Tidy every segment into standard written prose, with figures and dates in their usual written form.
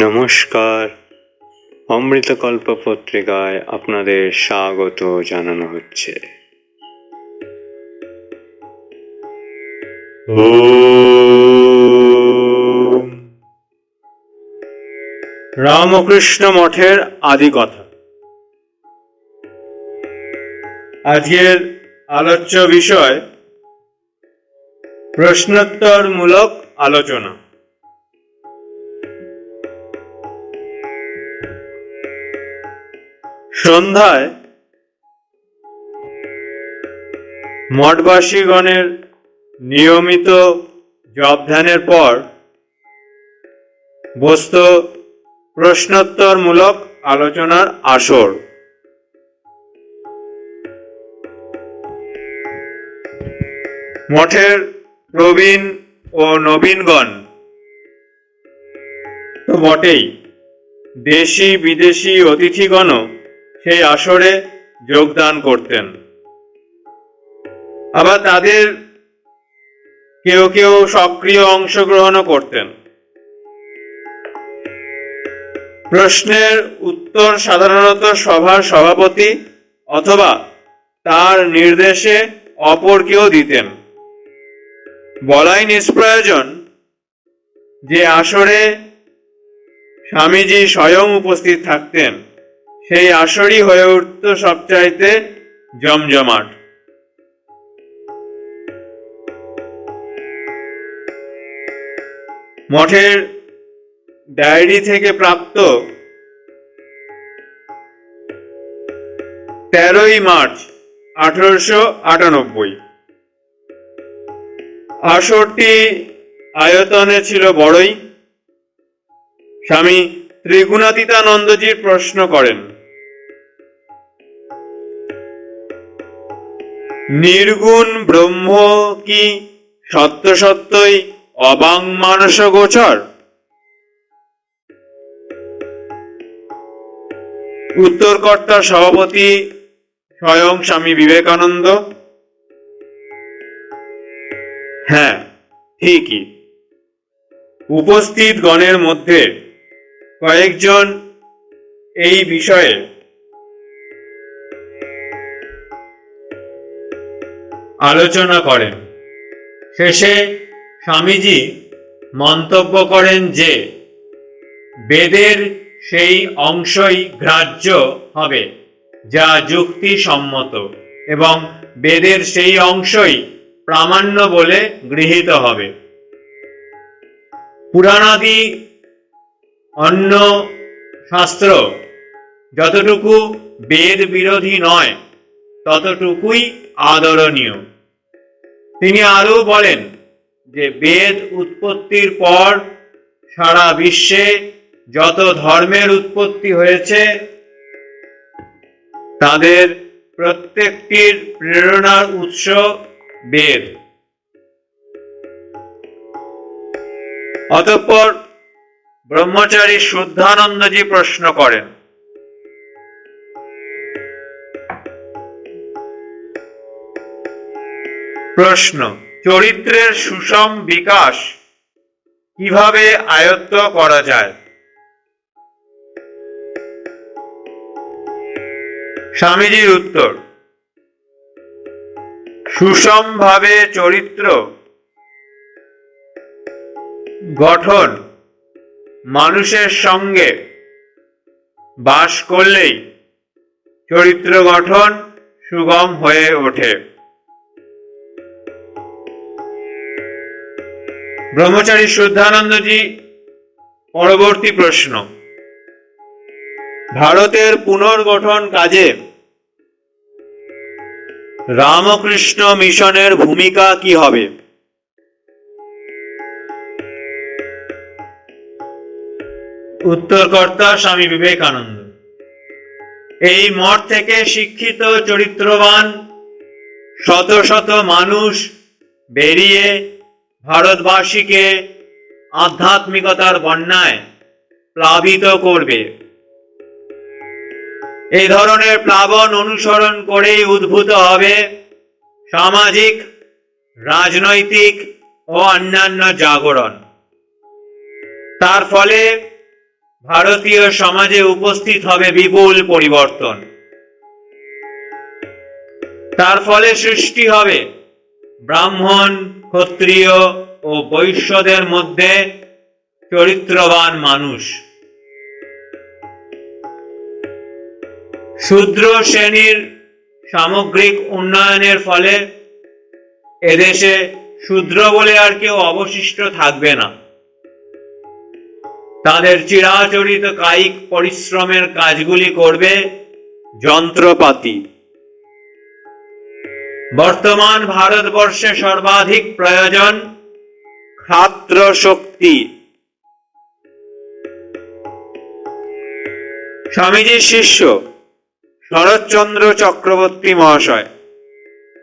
নমস্কার, অমৃতকল্প পত্রিকায় আপনাদের স্বাগত জানানো হচ্ছে। ওম রামকৃষ্ণ মঠের আদি কথা। আজকের আলোচ্য বিষয় প্রশ্নোত্তরমূলক আলোচনা। সন্ধ্যায় মঠবাসীগণের নিয়মিত জপ ধ্যানের পর বসত প্রশ্নোত্তরমূলক আলোচনার আসর। মঠের প্রবীণ ও নবীনগণ তো বটেই, দেশি বিদেশি অতিথিগণও সেই আসরে যোগদান করতেন। আবার তাদের কেউ কেউ সক্রিয় অংশগ্রহণও করতেন। প্রশ্নের উত্তর সাধারণত সভার সভাপতি অথবা তার নির্দেশে অপর কেউ দিতেন। বলাই নিষ্প্রয়োজন যে আসরে স্বামীজি স্বয়ং উপস্থিত থাকতেন, সেই আসরই হয়ে উঠত সবচাইতে জমজমাট। মঠের ডায়েরি থেকে প্রাপ্ত 13ই মার্চ 1898 আসরটি আয়তনে ছিল বড়ই। স্বামী ত্রিগুণাতীতানন্দজি প্রশ্ন করেন, নির্গুণ ব্রহ্ম কি সত্য সত্যই অবাংমানস গোচর? উত্তরকর্তা সভাপতি স্বয়ং স্বামী বিবেকানন্দ, হ্যাঁ ঠিকই। উপস্থিত গণের মধ্যে কয়েকজন এই বিষয়ে আলোচনা করেন। শেষে স্বামীজি মন্তব্য করেন যে বেদের সেই অংশই গ্রাহ্য হবে যা যুক্তিসম্মত, এবং বেদের সেই অংশই প্রামাণ্য বলে গৃহীত হবে। পুরাণাদি অন্য শাস্ত্র যতটুকু বেদ বিরোধী নয়, ততটুকুই আদরণীয়। তিনি আরও বলেন যে বেদ উৎপত্তির পর সারা বিশ্বে যত ধর্মের উৎপত্তি হয়েছে, তাদের প্রত্যেকটির প্রেরণার উৎস বেদ। অতঃপর ব্রহ্মচারী শুদ্ধানন্দজি প্রশ্ন করেন, প্রশ্ন, চরিত্রের সুষম বিকাশ কিভাবে আয়ত্ত করা যায়? স্বামীজির উত্তর, সুষমভাবে চরিত্র গঠন মানুষের সঙ্গে বাস করলেই চরিত্র গঠন সুগম হয়ে ওঠে। ব্রহ্মচারী শুদ্ধানন্দজি পরবর্তী প্রশ্ন, ভারতের পুনর্গঠন কাজে রামকৃষ্ণ মিশনের ভূমিকা কি হবে? উত্তরকর্তা স্বামী বিবেকানন্দ, এই মঠ থেকে শিক্ষিত চরিত্রবান শত শত মানুষ বেরিয়ে ভারতবাসীকে আধ্যাত্মিকতার বন্যায় প্লাবিত করবে। এই ধরনের প্লাবন অনুসরণ করেই উদ্ভূত হবে সামাজিক, রাজনৈতিক ও অন্যান্য জাগরণ। তার ফলে ভারতীয় সমাজে উপস্থিত হবে বিপুল পরিবর্তন। তার ফলে সৃষ্টি হবে ব্রাহ্মণ, ক্ষত্রিয় ও বৈশ্যদের মধ্যে চরিত্রবান মানুষ। শূদ্র শ্রেণীর সামগ্রিক উন্নয়নের ফলে এদেশে শূদ্র বলে আর কেউ অবশিষ্ট থাকবে না। তাদের চিরাচরিত কায়িক পরিশ্রমের কাজগুলি করবে যন্ত্রপাতি। বর্তমান ভারতবর্ষে সর্বাধিক প্রয়োজন ছাত্র শক্তি। স্বামীজির শিষ্য শরৎচন্দ্র চক্রবর্তী মহাশয়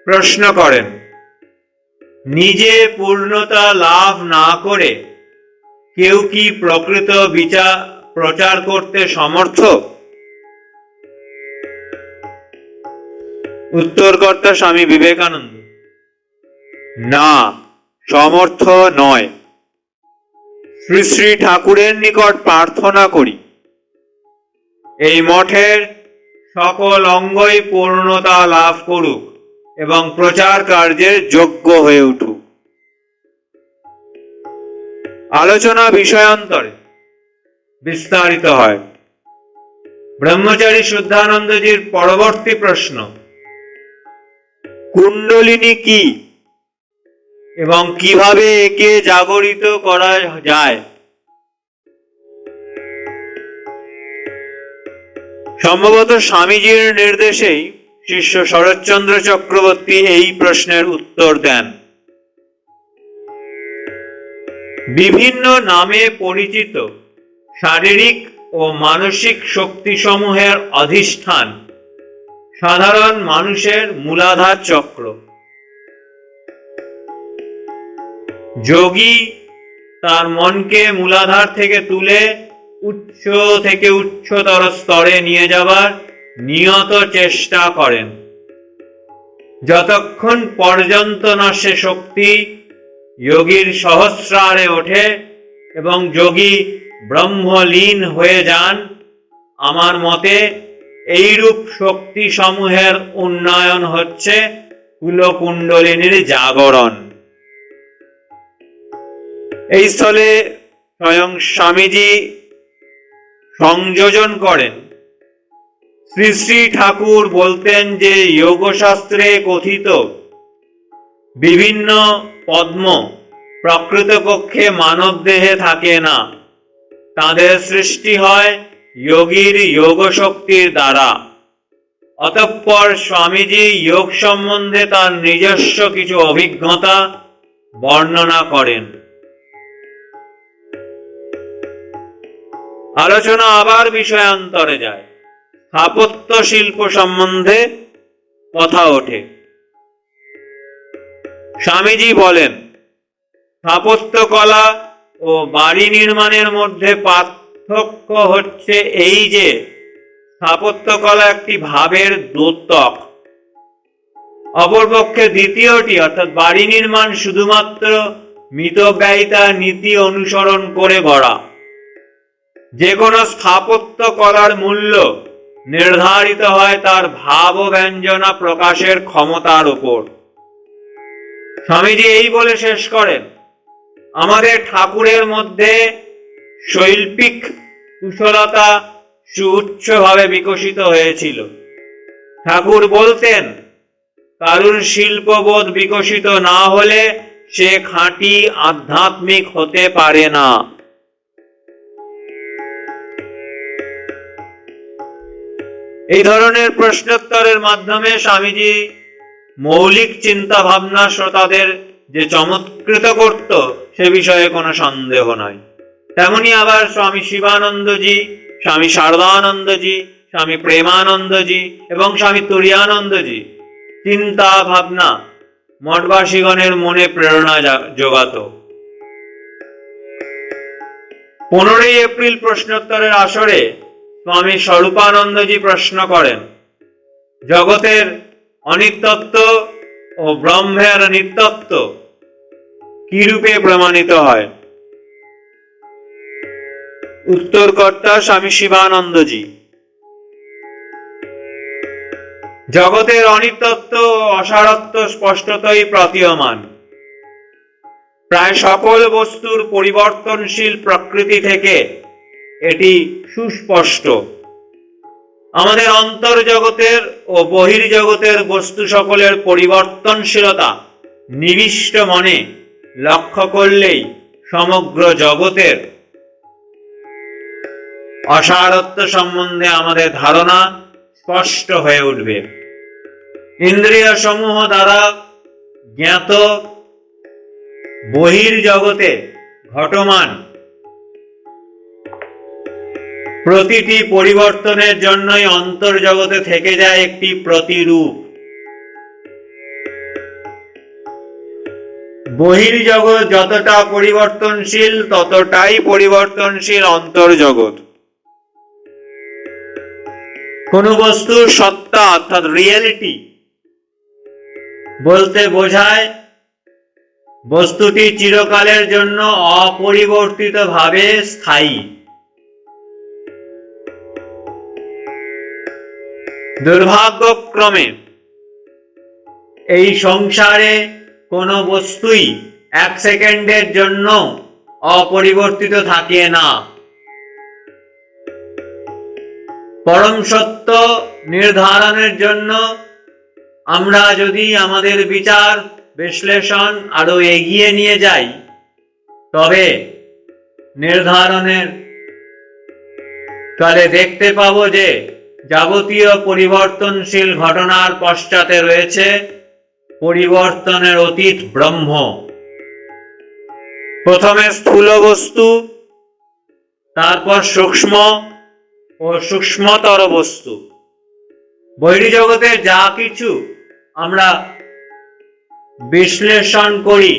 প্রশ্ন করেন, নিজে পূর্ণতা লাভ না করে কেউ কি প্রকৃত বিচার প্রচার করতে সমর্থ? উত্তরকর্তা স্বামী বিবেকানন্দ, না, সমর্থ নয়। শ্রী শ্রী ঠাকুরের নিকট প্রার্থনা করি এই মঠের সকল অঙ্গই পূর্ণতা লাভ করুক এবং প্রচার কার্যের যোগ্য হয়ে উঠুক। আলোচনা বিষয়ান্তরে বিস্তারিত হয়। ব্রহ্মচারী শুদ্ধানন্দজির পরবর্তী প্রশ্ন, কুণ্ডলিনী কি এবং কিভাবে একে জাগরিত করা যায়? সম্ভবত স্বামীজির নির্দেশেই শিষ্য শরৎচন্দ্র চক্রবর্তী এই প্রশ্নের উত্তর দেন। বিভিন্ন নামে পরিচিত শারীরিক ও মানসিক শক্তিসমূহের অধিষ্ঠান সাধারণ মানুষের মূলাধার চক্র। যোগী তার মনকে মূলাধার থেকে তুলে উচ্চ থেকে উচ্চতর স্তরে নিয়ে যাবার নিয়ত চেষ্টা করেন। যতক্ষণ পর্যন্ত না সে শক্তি যোগীর সহস্রারে ওঠে এবং যোগী ব্রহ্মলীন হয়ে যান, আমার মতে এইরূপ শক্তি সমূহের উন্নয়ন হচ্ছে কুলকুণ্ডলিনীর জাগরণ। এই স্থলে স্বয়ং স্বামীজি সংযোজন করেন, শ্রী শ্রী ঠাকুর বলতেন যে যোগশাস্ত্রে কথিত বিভিন্ন পদ্ম প্রকৃতপক্ষে মানব দেহে থাকে না, তাদের সৃষ্টি হয় যোগীর যোগ শক্তির দ্বারা। অতঃপর স্বামীজি যোগ সম্বন্ধে তার নিজস্ব কিছু অভিজ্ঞতা বর্ণনা করেন। আলোচনা আবার বিষয়ান্তরে যায়। স্থাপত্য শিল্প সম্বন্ধে কথা ওঠে। স্বামীজি বলেন, স্থাপত্য কলা ও বাড়ি নির্মাণের মধ্যে পার্থক্য হচ্ছে এই যে স্থাপত্য কলা একটি ভাবের দ্যোতক, অপরপক্ষে দ্বিতীয়টি অর্থাৎ বাড়ি নির্মাণ শুধুমাত্র মিতব্যয়িতা নীতি অনুসরণ করে গড়া। যে কোনো স্থাপত্য কলার মূল্য নির্ধারিত হয় তার ভাব ও ব্যঞ্জনা প্রকাশের ক্ষমতার উপর। স্বামীজি এই বলে শেষ করেন, আমাদের ঠাকুরের মধ্যে শৈল্পিক কুশলতা সুউচ্চভাবে বিকশিত হয়েছিল। ঠাকুর বলতেন, কারুর শিল্পবোধ বিকশিত না হলে সে খাঁটি আধ্যাত্মিক হতে পারে না। এই ধরনের প্রশ্নোত্তরের মাধ্যমে স্বামীজি মৌলিক চিন্তা ভাবনা শ্রোতাদের যে চমৎকৃত করত সে বিষয়ে কোনো সন্দেহ নাই। তেমনি আবার স্বামী শিবানন্দজি, স্বামী শারদানন্দজি, স্বামী প্রেমানন্দজি এবং স্বামী তুরীয়ানন্দজি চিন্তা ভাবনা মঠবাসীগণের মনে প্রেরণা যোগাত। 15 এপ্রিল প্রশ্নোত্তরের আসরে স্বামী স্বরূপানন্দজি প্রশ্ন করেন, জগতের অনিত্যত্ব ও ব্রহ্মের নিত্যত্ব কিরূপে প্রমাণিত হয়? উত্তরকর্তা স্বামী শিবানন্দজি। জগতের অনিত্যত্ব ও অসারত্ব স্পষ্টতই প্রতীয়মান। প্রায় সকল বস্তুর পরিবর্তনশীল প্রকৃতি থেকে এটি সুস্পষ্ট। আমাদের অন্তর্জগতের ও বহির্জগতের বস্তু সকলের পরিবর্তনশীলতা নিবিষ্ট মনে লক্ষ্য করলেই সমগ্র জগতের অসারত্ব সম্বন্ধে আমাদের ধারণা স্পষ্ট হয়ে উঠবে। ইন্দ্রিয় সমূহ দ্বারা জ্ঞাত বহির্জগতে ঘটমান প্রতিটি পরিবর্তনের জন্যই অন্তর্জগতে থেকে যায় একটি প্রতিরূপ। বহির্জগৎ যতটা পরিবর্তনশীল ততটাই পরিবর্তনশীল অন্তর্জগৎ। কোন বস্তুর সত্তা অর্থাৎ রিয়েলিটি বলতে বোঝায় বস্তুটি চিরকালের জন্য অপরিবর্তিতভাবে স্থায়ী। দুর্ভাগ্যক্রমে এই সংসারে কোনো বস্তুই এক সেকেন্ডের জন্য অপরিবর্তিত থাকে না। পরম সত্য নির্ধারণের জন্য আমরা যদি আমাদের বিচার বিশ্লেষণ আরো এগিয়ে নিয়ে যাই, তবে নির্ধারণের কালে দেখতে পাব যে যাবতীয় পরিবর্তনশীল ঘটনার পশ্চাতে রয়েছে পরিবর্তনের অতীত ব্রহ্ম। প্রথমে স্থূল বস্তু, তারপর সূক্ষ্ম ও সূক্ষ্মতর বস্তু। বহির্জগতে যা কিছু আমরা বিশ্লেষণ করি,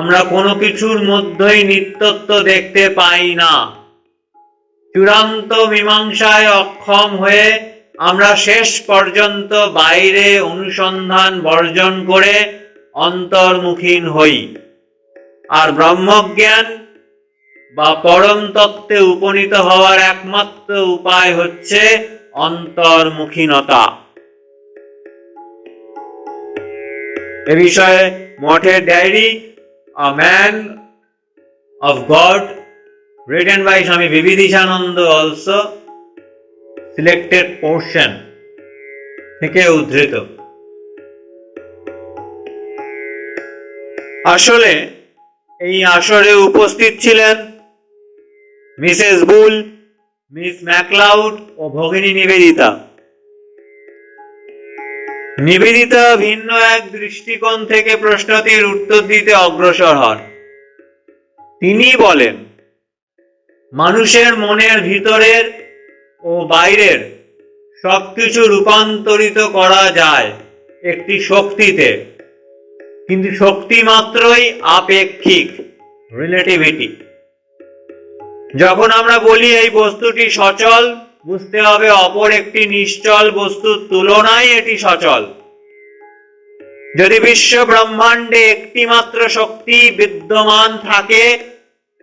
আমরা কোনো কিছুর মধ্যেই নিত্যত্ব দেখতে পাই না। চূড়ান্ত মীমাংসায় অক্ষম হয়ে আমরা শেষ পর্যন্ত বাইরে অনুসন্ধান বর্জন করে অন্তর্মুখীন হই। আর ব্রহ্মজ্ঞান বা পরম তত্ত্বে উপনীত হওয়ার একমাত্র উপায় হচ্ছে অন্তর্মুখীনতা। এ বিষয়ে মঠের diary a man of God written by Swami Vividhishananda also selected portion থেকে উদ্ধৃত। আসলে এই আসরে উপস্থিত ছিলেন মিসেস বুল, মিস ম্যাকলাউড ও ভগিনী নিবেদিতা। নিবেদিতা ভিন্ন এক দৃষ্টিকোণ থেকে প্রশ্নটির উত্তর দিতে অগ্রসর হন। তিনি বলেন, মানুষের মনের ভিতরের ও বাইরের সবকিছু রূপান্তরিত করা যায় একটি শক্তিতে, কিন্তু শক্তি মাত্রই আপেক্ষিক, রিলেটিভিটি। যখন আমরা বলি এই বস্তুটি সচল, বুঝতে হবে অপর একটি নিশ্চল বস্তুর তুলনায় এটি সচল। যদি বিশ্ব ব্রহ্মাণ্ডে একটি মাত্র শক্তি বিদ্যমান থাকে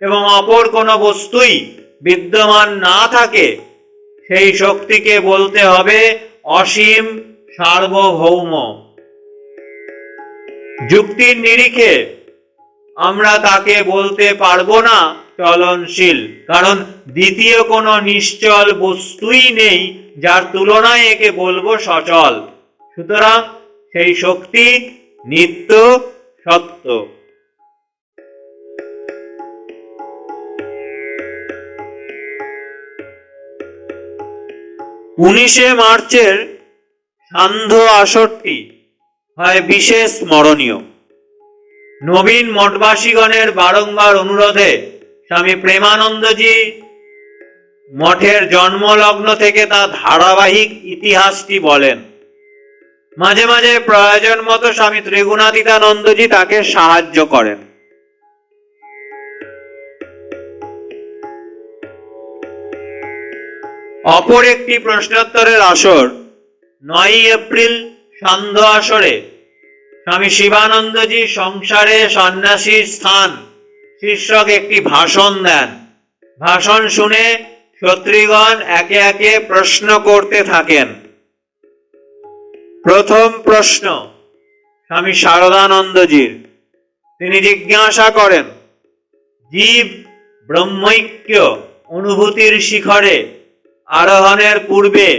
এবং অপর কোনো বস্তুই বিদ্যমান না থাকে, সেই শক্তিকে বলতে হবে অসীম, সার্বভৌম। যুক্তির নিরিখে আমরা তাকে বলতে পারবো না চলনশীল, কারণ দ্বিতীয় কোনো নিশ্চল বস্তুই নেই যার তুলনায় একে বলবো সচল। সুতরাং সেই শক্তি নিত্য সত্য। 19শে মার্চের সান্ধ্য আসরটি হয় বিশেষ স্মরণীয়। নবীন মঠবাসীগণের বারংবার অনুরোধে স্বামী প্রেমানন্দজি মঠের জন্মলগ্ন থেকে তা ধারাবাহিক ইতিহাসটি বলেন। মাঝে মাঝে প্রয়োজন মতো স্বামী ত্রিগুণাতীতানন্দজি তাকে সাহায্য করেন। অপর একটি প্রশ্নোত্তরের আসর 9 এপ্রিল সান্ধ্য আসরে স্বামী শিবানন্দজি সংসারে সন্ন্যাসীর স্থান শীর্ষক একটি ভাষণ দেন। ভাষণ শুনে ক্ষত্রিয়গণ একে একে প্রশ্ন করতে থাকেন। প্রথম প্রশ্ন স্বামী শারদানন্দজির। তিনি জিজ্ঞাসা করেন, জীব ব্রহ্মৈক্য অনুভূতির শিখরে আরোহণের পূর্বে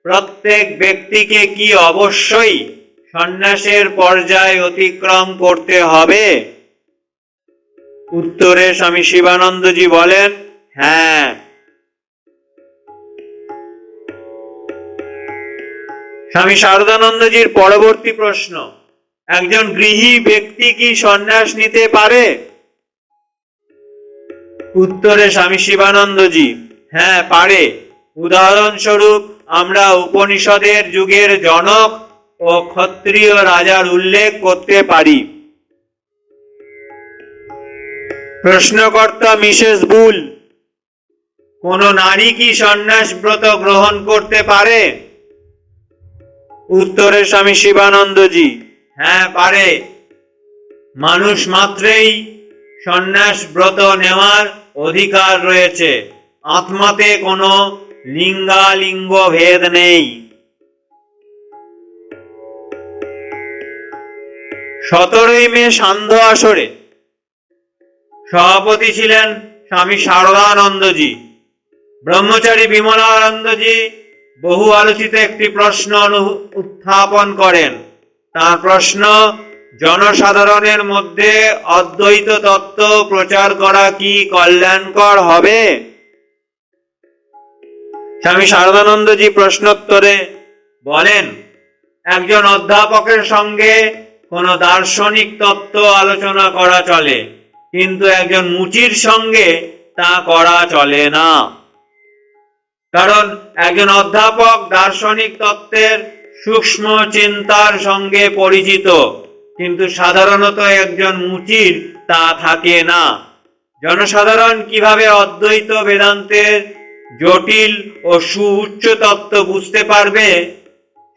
প্রত্যেক ব্যক্তিকে কি অবশ্যই সন্ন্যাসের পর্যায় অতিক্রম করতে হবে? উত্তরে স্বামী শিবানন্দজি বলেন, হ্যাঁ। স্বামী শারদানন্দজির পরবর্তী প্রশ্ন, একজন গৃহী ব্যক্তি কি সন্ন্যাস নিতে পারে? উত্তরে স্বামী শিবানন্দজি, হ্যাঁ পারে। উদাহরণস্বরূপ আমরা উপনিষদের যুগের জনক ও ক্ষত্রিয় রাজার উল্লেখ করতে পারি। প্রশ্নকর্তা মিসেস বুল, কোন নারী কি সন্ন্যাস ব্রত গ্রহণ করতে পারে? উত্তরে স্বামী শিবানন্দজি, হ্যাঁ পারে। মানুষ মাত্রেই সন্ন্যাস ব্রত নেওয়ার অধিকার রয়েছে। আত্মাতে কোনো লিঙ্গালিঙ্গ ভেদ নেই। 17ই মে সান্ধ্য আসরে সভাপতি ছিলেন স্বামী শারদানন্দজি। ব্রহ্মচারী বিমলানন্দজি বহু আলোচিত একটি প্রশ্ন উত্থাপন করেন। তার প্রশ্ন, জনসাধারণের মধ্যে অদ্বৈত তত্ত্ব প্রচার করা কি কল্যাণকর হবে? স্বামী শারদানন্দজি প্রশ্নোত্তরে বলেন, একজন অধ্যাপকের সঙ্গে কোন দার্শনিক তত্ত্ব আলোচনা করা চলে, কিন্তু একজন মুচির সঙ্গে তা করা চলে না। কারণ একজন অধ্যাপক দার্শনিক তত্ত্বের সূক্ষ্ম চিন্তার সঙ্গে পরিচিত, কিন্তু সাধারণত একজন মুচির তা থাকে না। জনসাধারণ কিভাবে অদ্বৈত বেদান্তের জটিল ও সুউচ্চ তত্ত্ব বুঝতে পারবে?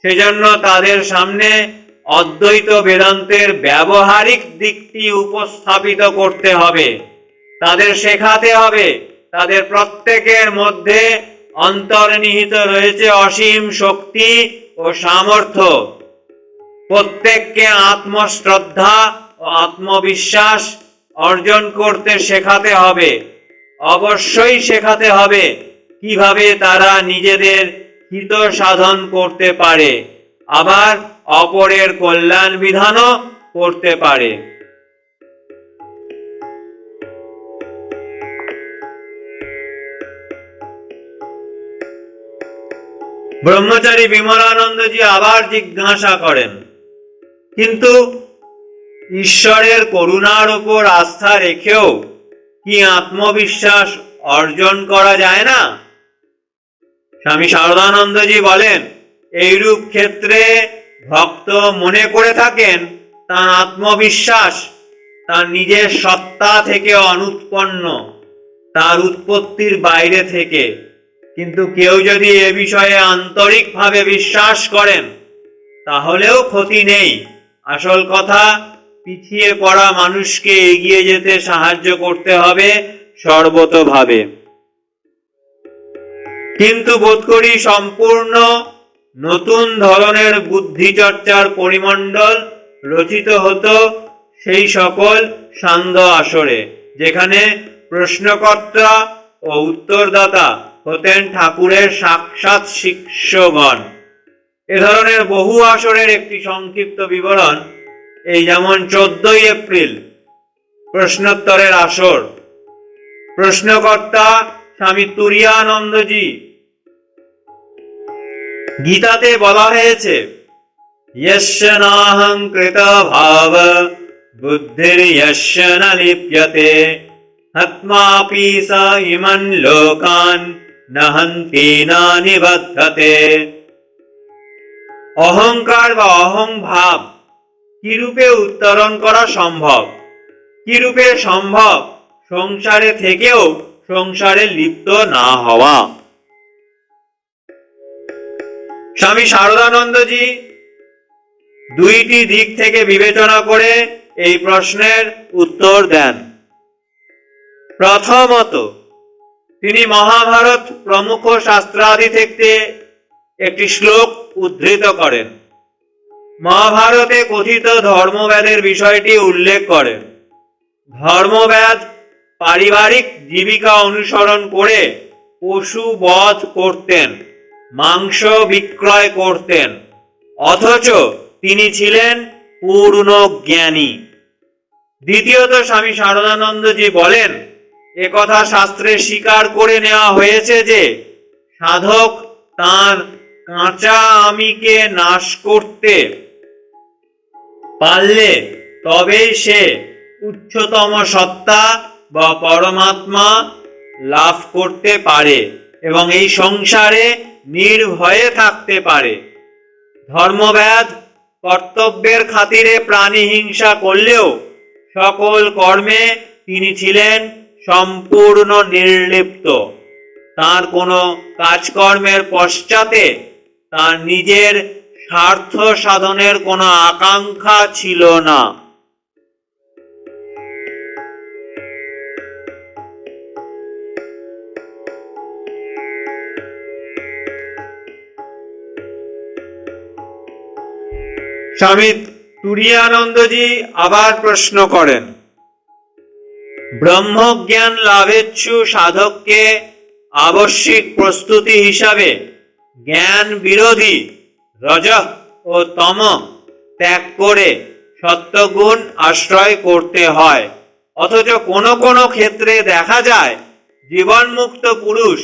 সেজন্য তাদের সামনে অদ্বৈত বেদান্তের ব্যবহারিক দিকটি উপস্থাপিত করতে হবে। তাদের শেখাতে হবে তাদের প্রত্যেকের মধ্যে অন্তর্নিহিত রয়েছে অসীম শক্তি ও সামর্থ্য। প্রত্যেককে আত্মশ্রদ্ধা ও আত্মবিশ্বাস অর্জন করতে শেখাতে হবে। অবশ্যই শেখাতে হবে কিভাবে তারা নিজেদের হিত সাধন করতে পারে, আবার অপরের কল্যাণ বিধানও করতে পারে। ব্রহ্মচারী বিমলানন্দজি আবার জিজ্ঞাসা করেন, কিন্তু ঈশ্বরের করুণার উপর আস্থা রেখেও কি আত্মবিশ্বাস অর্জন করা যায় না? স্বামী শারদানন্দজি বলেন, এইরূপ ক্ষেত্রে ভক্ত মনে করে থাকেন তার আত্মবিশ্বাস তার নিজের সত্তা থেকে অনুৎপন্ন, তার উৎপত্তির বাইরে থেকে। কিন্তু কেউ যদি এ বিষয়ে আন্তরিকভাবে বিশ্বাস করেন তাহলেও ক্ষতি নেই। আসল কথা, পিছিয়ে পড়া মানুষকে এগিয়ে যেতে সাহায্য করতে হবে সর্বতোভাবে। কিন্তু বোধ করি সম্পূর্ণ নতুন ধরনের বুদ্ধিচর্চার পরিমণ্ডল রচিত হতো সেই সকল সান্ধ্য আসরে, যেখানে প্রশ্নকর্তা ও উত্তরদাতা হতেন ঠাকুরের সাক্ষাৎ শিষ্যগণ। এ ধরনের বহু আসরের একটি সংক্ষিপ্ত বিবরণ এই যেমন 14ই এপ্রিল প্রশ্নোত্তরের আসর। প্রশ্নকর্তা স্বামী তুরীয়ানন্দজি। গীতাতে বলা হয়েছে, यस्य नाहंकृत भाव बुद्धिर्यस्य न लिप्यते हत्मापि स इमन् लोकान् न हन्ति न निबध्यते। অহংকার বা অহং ভাব কিরূপে উত্তরণ করা সম্ভব? কিরূপে সম্ভব সংসারে থেকেও সংসারে লিপ্ত না হওয়া? স্বামী শারদানন্দজি দুইটি দিক থেকে বিবেচনা করে এই প্রশ্নের উত্তর দেন। প্রথমত, তিনি মহাভারত প্রমুখ শাস্ত্রাদি থেকে একটি শ্লোক উদ্ধৃত করেন। মহাভারতে কথিত ধর্মব্যাধের বিষয়টি উল্লেখ করেন। ধর্মব্যাধ পারিবারিক জীবিকা অনুসরণ করে পশু বধ করতেন, মাংস বিক্রয় করতেন, অথচ তিনি ছিলেন পূর্ণ জ্ঞানী। দ্বিতীয়ত স্বামী শারদানন্দজি বলেন, একথা শাস্ত্রে স্বীকার করে নেওয়া হয়েছে যে সাধক তাঁর কাঁচা আমিকে নাশ করতে পারলে তবেই সে উচ্চতম সত্তা বা পরমাত্মা লাভ করতে পারে এবং এই সংসারে নির্ভয়ে থাকতে পারে। ধর্মব্যাধ কর্তব্যের খাতিরে প্রাণী হিংসা করলেও সকল কর্মে তিনি ছিলেন সম্পূর্ণ নির্লিপ্ত। তার কোনো কাজকর্মের পশ্চাতে তার নিজের স্বার্থ সাধনের কোনো আকাঙ্ক্ষা ছিল না। স্বামী তুরীয়ানন্দজি আবার প্রশ্ন করেন, ব্রহ্মজ্ঞান লাভেচ্ছু সাধককে আবশ্যিক প্রস্তুতি হিসাবে জ্ঞান বিরোধী রজঃ ও তম ত্যাগ করে সত্ত্বগুণ আশ্রয় করতে হয়, অথচ কোনো কোনো ক্ষেত্রে দেখা যায় জীবনমুক্ত পুরুষ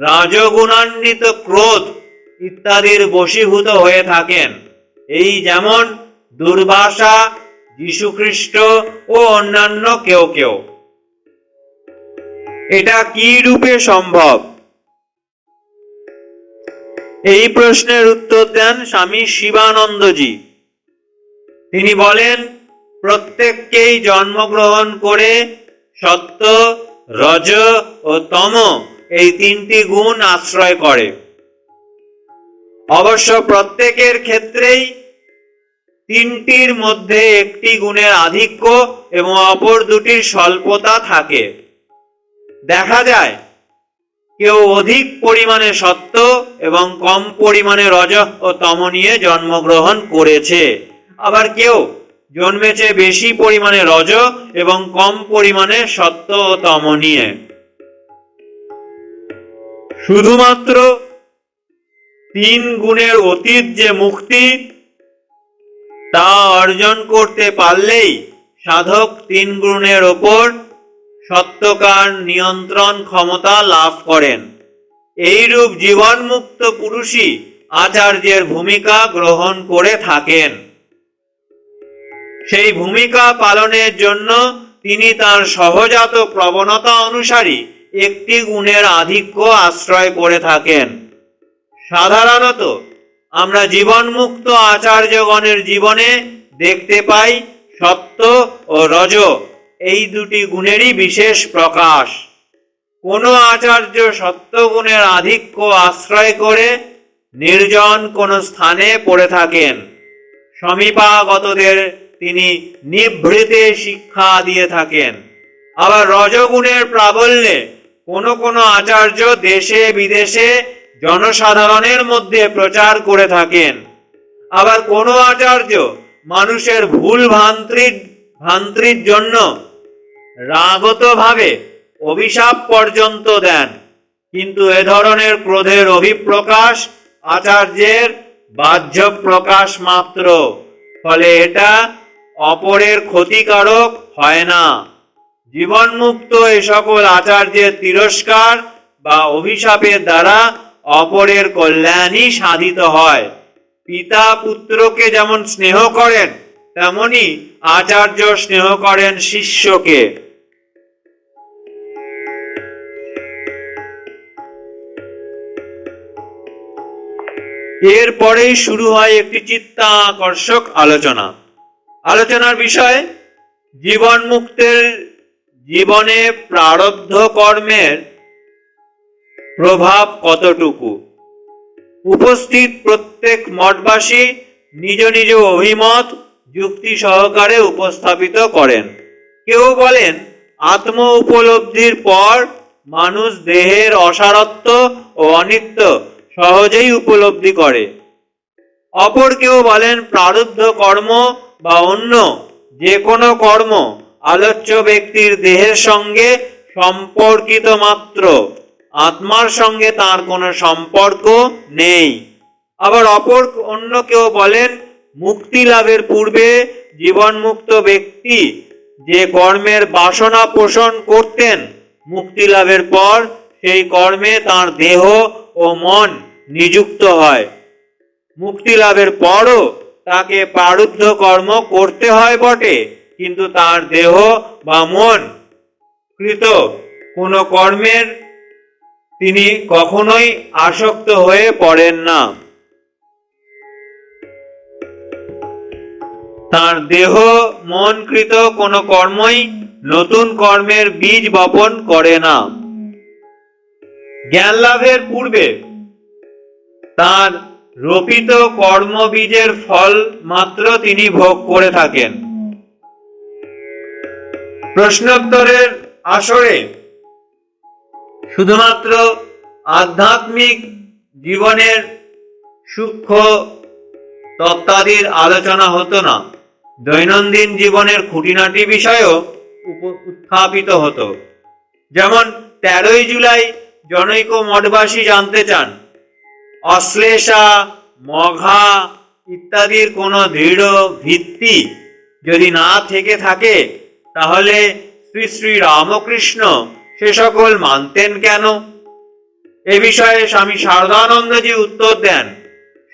রাজগুণান্বিত ক্রোধ ইত্যাদির বশীভূত হয়ে থাকেন। এই যেমন দুর্বাসা, যীশুখ্রিস্ট ও অন্যান্য কেউ কেউ। এটা কি রূপে সম্ভব? এই প্রশ্নের উত্তর দেন স্বামী শিবানন্দজি। তিনি বলেন, প্রত্যেককেই জন্মগ্রহণ করে সত্য, রজ ও তম এই তিনটি গুণ আশ্রয় করে। অবশ্য প্রত্যেকের ক্ষেত্রেই তিনটির মধ্যে একটি গুণের আধিক্য এবং অপর দুটির স্বল্পতা থাকে। দেখা যায় কেউ অধিক পরিমাণে সত্য এবং কম পরিমাণে রজ ও তম নিয়ে জন্মগ্রহণ করেছে, আবার কেউ জন্মেছে বেশি পরিমাণে রজ এবং কম পরিমাণে সত্য ও তম নিয়ে। শুধুমাত্র তিন গুণের অতীত যে মুক্তি, তা অর্জন করতে পারলেই সাধক তিন গুণের ওপর সত্যকার নিয়ন্ত্রণ ক্ষমতা লাভ করেন। এইরূপ জীবনমুক্ত পুরুষই আচার্যের ভূমিকা গ্রহণ করে থাকেন। সেই ভূমিকা পালনের জন্য তিনি তার সহজাত প্রবণতা অনুসারী একটি গুণের আধিক্য আশ্রয় করে থাকেন। সাধারণত আমরা জীবনমুক্ত আচার্যগণের জীবনে দেখতে পাই সত্য ও রজ এই দুটি গুণেরই বিশেষ প্রকাশ। কোনো আচার্য সত্যগুণের আধিক্য আশ্রয় করে নির্জন কোনো স্থানে পড়ে থাকেন। সমীপাগতদের তিনি নিভৃতে শিক্ষা দিয়ে থাকেন। আবার রজগুণের প্রাবল্যে কোনো কোনো আচার্য দেশে বিদেশে জনসাধারণের মধ্যে প্রচার করে থাকেন। আবার কোনো আচার্য মানুষের ভুল ভ্রান্তির জন্য রাগতভাবে অভিশাপ পর্যন্ত দেন, কিন্তু এ ধরনের ক্রোধের অভিপ্রকাশ আচার্যের বাহ্য প্রকাশ মাত্র, ফলে এটা অপরের ক্ষতিকারক হয় না। জীবনমুক্ত এ সকল আচার্যের তিরস্কার বা অভিশাপের দ্বারা অপরের কল্যাণই সাধিত হয়। পিতা পুত্রকে যেমন স্নেহ করেন, তেমনি আচার্য স্নেহ করেন শিষ্যকে। এরপরেই শুরু হয় একটি চিত্তাকর্ষক আলোচনা। আলোচনার বিষয় জীবন মুক্তের জীবনে প্রারব্ধ কর্মের প্রভাব কতটুকু। উপস্থিত প্রত্যেক মঠবাসী নিজ নিজ অভিমত যুক্তি সহকারে উপস্থাপিত করেন। কেউ বলেন আত্ম উপলব্ধির পর মানুষ দেহের অসারত্ব ও অনিত্য সহজেই উপলব্ধি করে। অপর কেউ বলেন প্রারব্ধ কর্ম বা অন্য যে কোনো কর্ম আলোচ্য ব্যক্তির দেহের সঙ্গে সম্পর্কিত মাত্র, আত্মার সঙ্গে তার কোনো সম্পর্ক নেই। আবার অন্য কেউ বলেন মুক্তি লাভের পূর্বে জীবনমুক্ত ব্যক্তি যে কর্মের বাসনা পোষণ করতেন, মুক্তি লাভের পর সেই কর্মে তার দেহ ও মন নিযুক্ত হয়। মুক্তি লাভের পরও তাকে প্রারব্ধ কর্ম করতে হয় বটে, কিন্তু তার দেহ বা মন কৃত কোনো কর্মের তিনি কখনোই আসক্ত হয়ে পড়েন না। তার দেহ মন কৃত কোনো কর্মই নতুন কর্মের বীজ বপন করে না। জ্ঞান লাভের পূর্বে তার রোপিত কর্মবীজের ফল মাত্র তিনি ভোগ করে থাকেন। প্রশ্নোত্তরের আসরে শুধুমাত্র আধ্যাত্মিক জীবনের সূক্ষ্ম তত্ত্বাদির আলোচনা হতো না, দৈনন্দিন জীবনের খুঁটিনাটি বিষয়ও উত্থাপিত হতো। যেমন 13ই জুলাই জনৈক মঠবাসী জানতে চান অশ্লেষা, মঘা ইত্যাদির কোনো দৃঢ় ভিত্তি যদি না থেকে থাকে, তাহলে শ্রী শ্রী রামকৃষ্ণ সে সকল মানতেন কেন? এ বিষয়ে স্বামী শারদানন্দজি উত্তর দেন,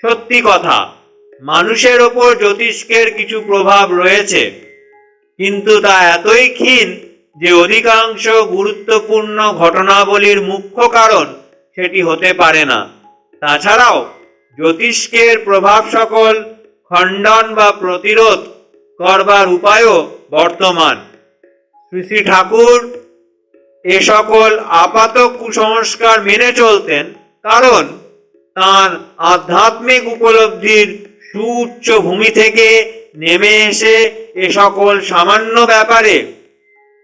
সত্যি কথা, মানুষের ওপর জ্যোতিষ্কের কিছু প্রভাব রয়েছে, কিন্তু তা এতই ক্ষীণ যে অধিকাংশ গুরুত্বপূর্ণ ঘটনাবলীর মুখ্য কারণ সেটি হতে পারে না। তাছাড়াও জ্যোতিষ্কের প্রভাব সকল খণ্ডন বা প্রতিরোধ করবার উপায়ও বর্তমান। শ্রী শ্রী ঠাকুর এ সকল আপাত কুসংস্কার মেনে চলতেন, কারণ তাঁর আধ্যাত্মিক উপলব্ধির সুউচ্চ ভূমি থেকে নেমে এসে এ সকল সামান্য ব্যাপারে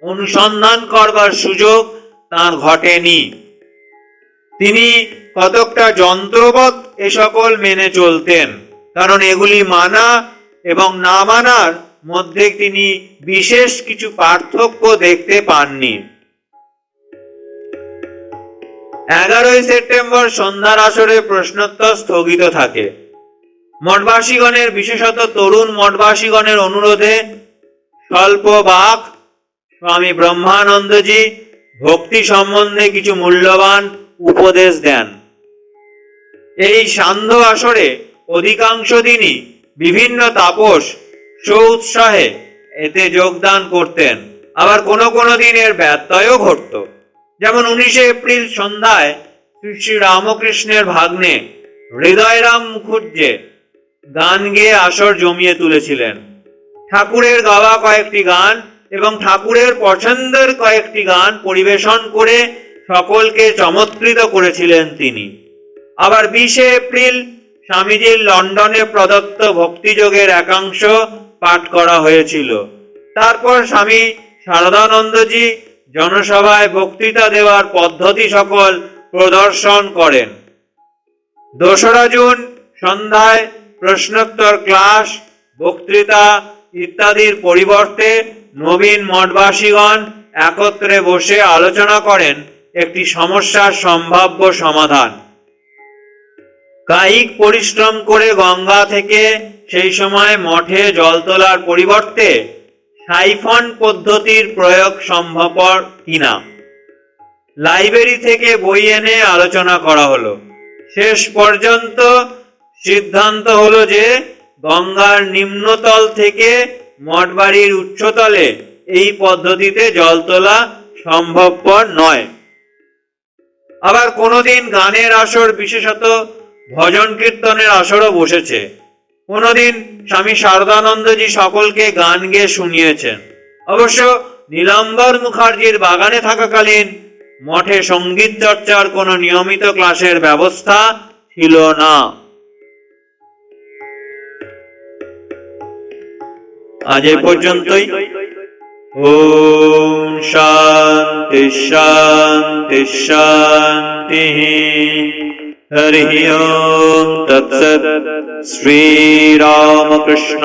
অনুসন্ধান করবার সুযোগ তাঁর ঘটেনি। তিনি কতকটা যন্ত্রবৎ এ সকল মেনে চলতেন, কারণ এগুলি মানা এবং না মানার মধ্যে তিনি বিশেষ কিছু পার্থক্য দেখতে পাননি। 11ই সেপ্টেম্বর সন্ধ্যার আসরে প্রশ্নোত্তর স্থগিত থাকে। মঠবাসীগণের, বিশেষত তরুণ মঠবাসীগণের অনুরোধে স্বল্প বাক স্বামী ব্রহ্মানন্দজি ভক্তি সম্বন্ধে কিছু মূল্যবান উপদেশ দেন। এই সান্ধ্য আসরে অধিকাংশ দিনই বিভিন্ন তাপস সৌৎসাহে এতে যোগদান করতেন। আবার কোনো কোনো দিনের ব্যত্যয়ও ঘটত। যেমন 19শে এপ্রিল সন্ধ্যায় শ্রী শ্রী রামকৃষ্ণের ভাগ্নে হৃদয়রাম মুখুজ্জে গান গেয়ে আসর জমিয়ে তুলেছিলেন। ঠাকুরের গাওয়া কয়েকটি গান এবং ঠাকুরের পছন্দের কয়েকটি গান পরিবেশন করে সকলকে চমৎকৃত করেছিলেন তিনি। আবার 20শে এপ্রিল স্বামীজির লন্ডনে প্রদত্ত ভক্তিযোগের একাংশ পাঠ করা হয়েছিল। তারপর স্বামী শারদানন্দজি জনসভায় বক্তৃতা দেওয়ার পদ্ধতি সকল প্রদর্শন করেন। 2রা জুন সন্ধ্যায় প্রশ্নোত্তর ক্লাস, বক্তৃতা ইত্যাদির পরিবর্তে নবীন মঠবাসীগণ একত্রে বসে আলোচনা করেন একটি সমস্যার সম্ভাব্য সমাধান। কায়িক পরিশ্রম করে গঙ্গা থেকে সেই সময় মঠে জল তোলার পরিবর্তে সাইফন পদ্ধতির প্রয়োগ সম্ভবপর কিনা লাইব্রেরি থেকে বই এনে আলোচনা করা হলো। শেষ পর্যন্ত সিদ্ধান্ত হলো যে গঙ্গার নিম্নতল থেকে মঠবাড়ির উচ্চতলে এই পদ্ধতিতে জল তোলা সম্ভবপর নয়। আবার কোনোদিন গানের আসর, বিশেষত ভজন কীর্তনের আসরও বসেছে। কোনোদিন স্বামী শারদানন্দজি সকলকে গান গেয়ে শুনিয়েছেন। অবশ্য নীলাম্বর মুখার্জির বাগানে থাকাকালীন মঠে সঙ্গীত চর্চার কোনো নিয়মিত ক্লাসের ব্যবস্থা ছিল না। আজ এ পর্যন্তই। ओम शांति शांति शांति। हरि ओम तत्सत्। श्री रामकृष्णार्पणमस्तु।